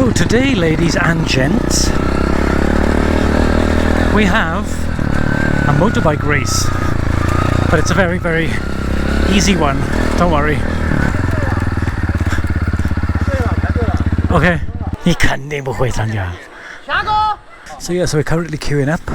So today, ladies and gents, we have a motorbike race, but it's a very, very easy one, don't worry. Okay. So yeah, so we're currently queuing up.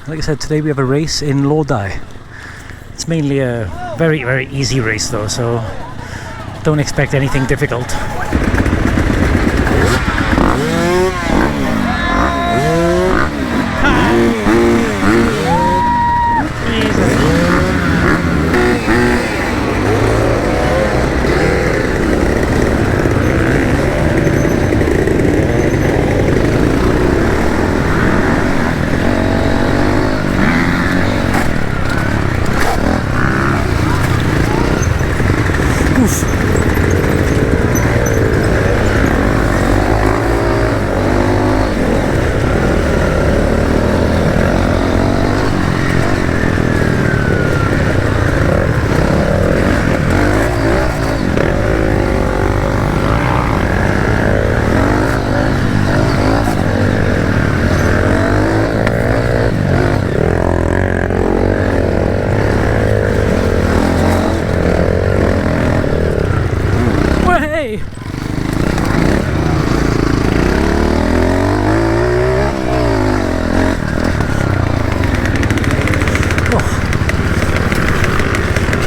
Like I said, today we have a race in Lodi. It's mainly a very, very easy race though, so don't expect anything difficult.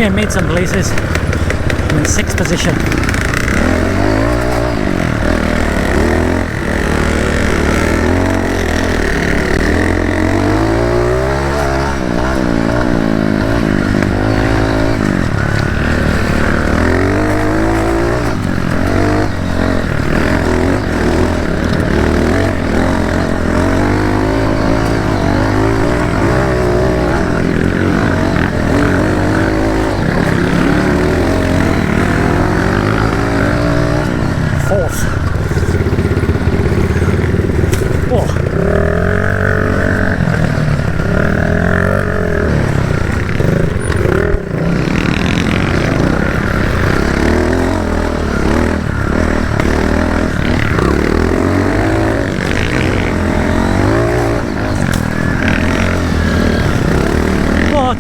Okay, I made some places. I'm in 6th position.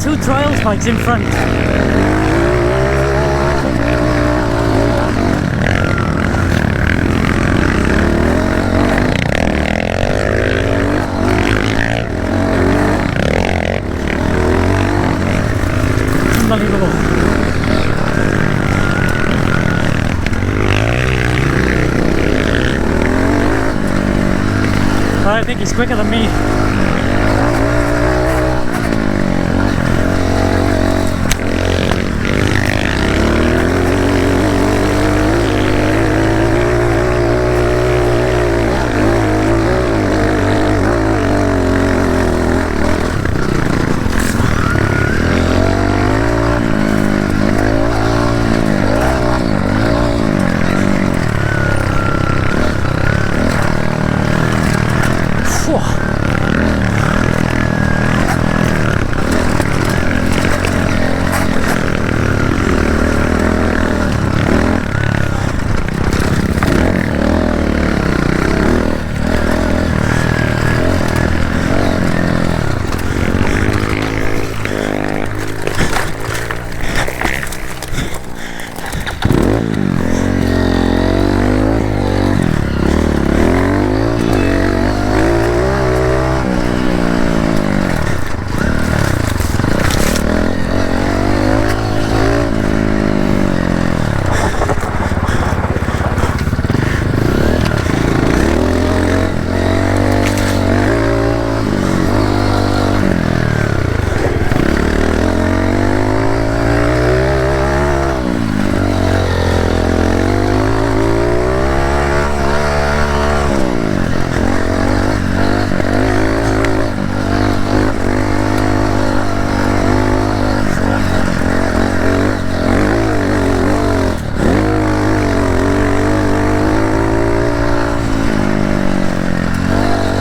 Two trials bikes in front. Unbelievable. I think he's quicker than me.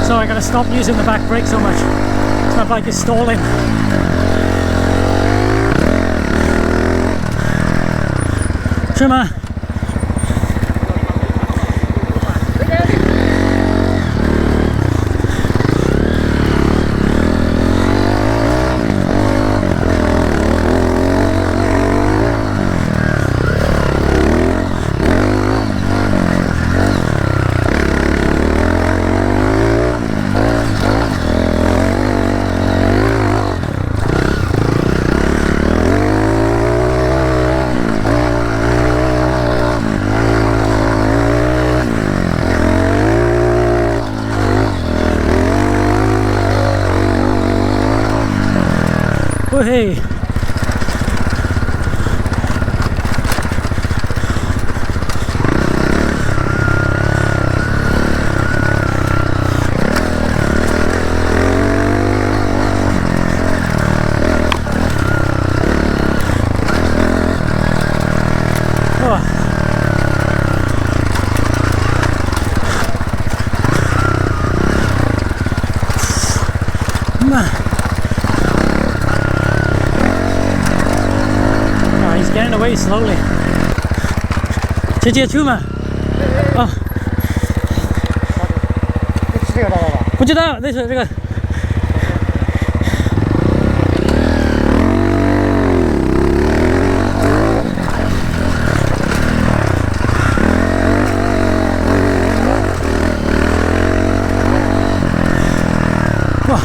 So I gotta stop using the back brake so much. My bike is stalling. Trimmer. hey. Oh, he's getting away slowly. 直接出吗？哦，不知道，那是这个。哇！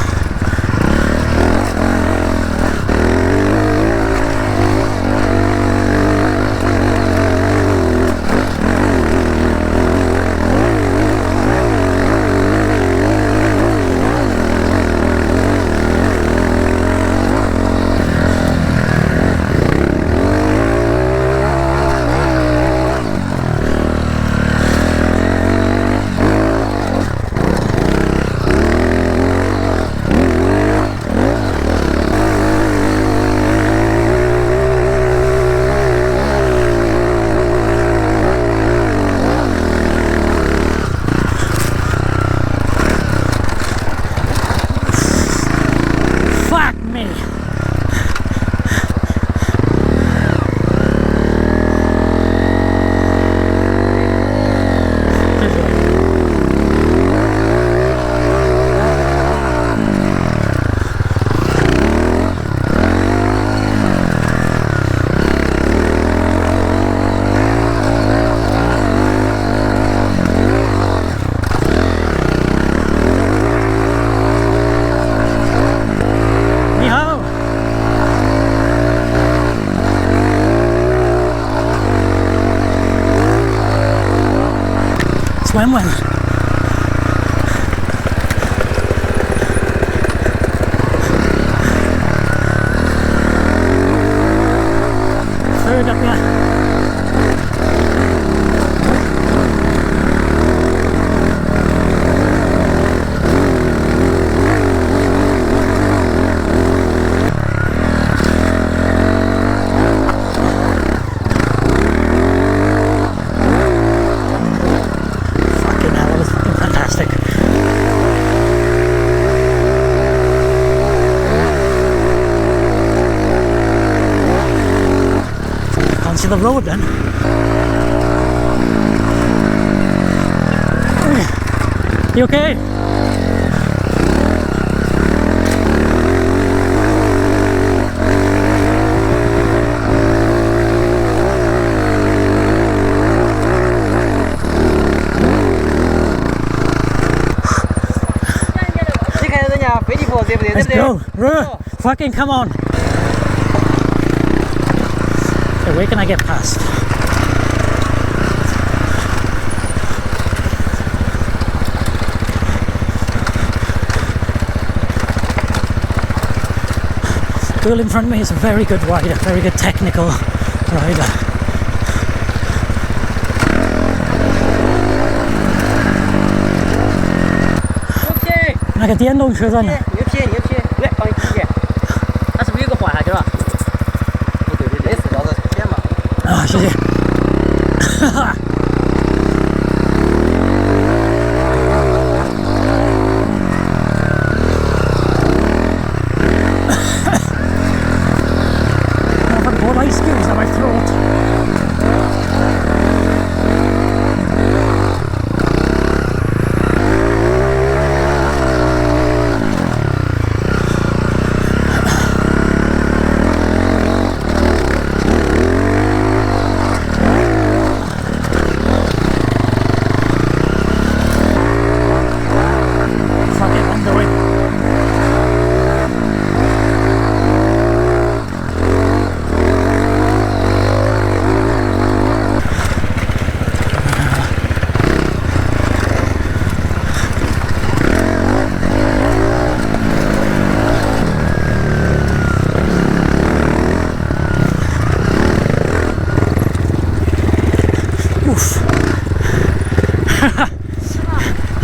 Wong. Third up here. To the road then. You okay? Let's go. Fucking come on. Okay, where can I get past? The girl in front of me is a very good rider, very good technical rider. Okay. 那个电动车在哪？你的撇，来帮你撇。它是不是有个滑下去了？对，类似叫做撇嘛。啊，谢谢。哈哈。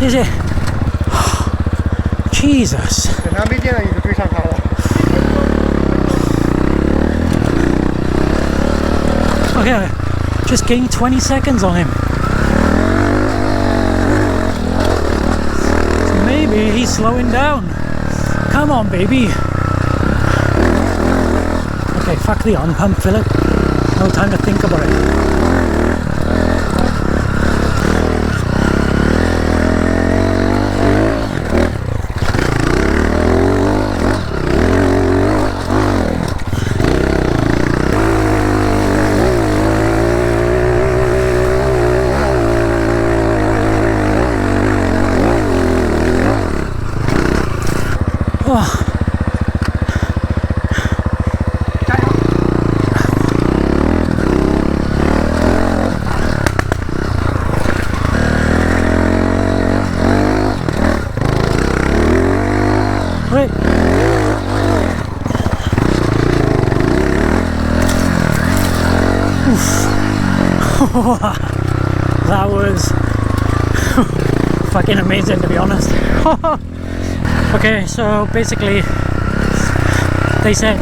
Is it? Jesus. 等他没电了，你就追上他了。Okay, just gained 20 seconds on him. So maybe he's slowing down. Come on, baby. Okay, fuck the on pump, Philip. No time to think about it. Oh. Right. That was fucking amazing, to be honest. Okay, so basically they said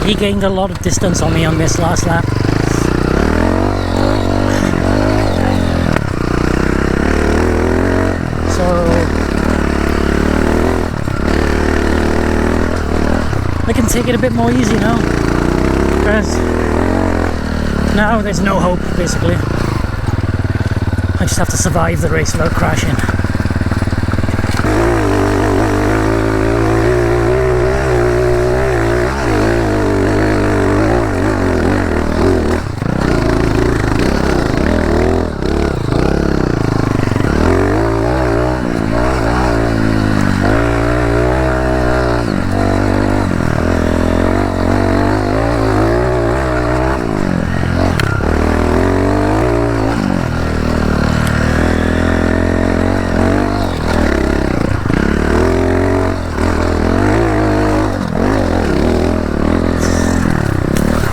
he gained a lot of distance on me on this last lap. So I can take it a bit more easy now, because now there's no hope, basically. I just have to survive the race without crashing.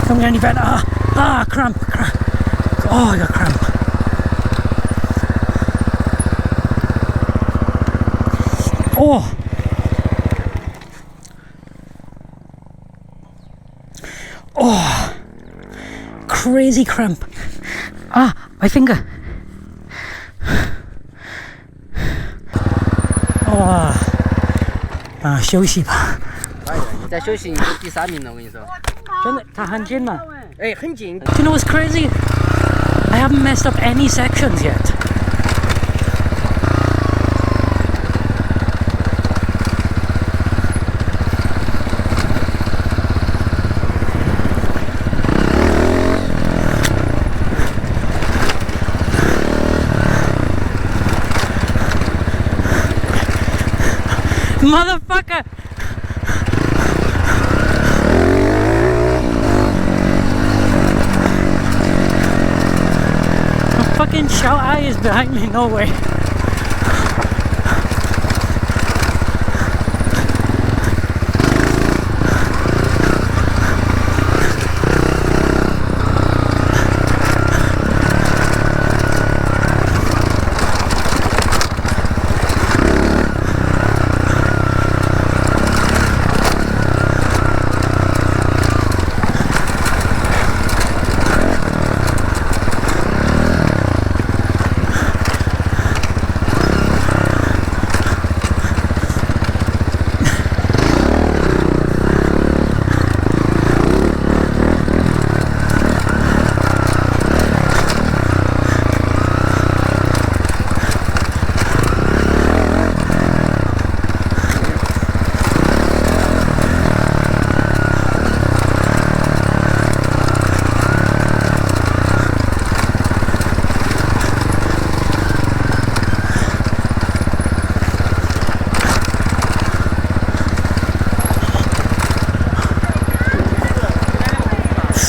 Don't get any better. Cramp. Oh, I got cramp. Oh. Oh. Crazy cramp. My finger. Oh. 休息吧。你再休息，你就第3名了，我跟你说。真的，他很近吗？哎，很近。 Do you know what's crazy? I haven't messed up any sections yet. Motherfucker! Fucking shout eye is behind me, no way.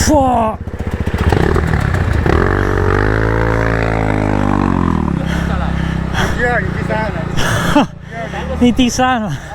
Fuck! 第2，你第3。你第3了。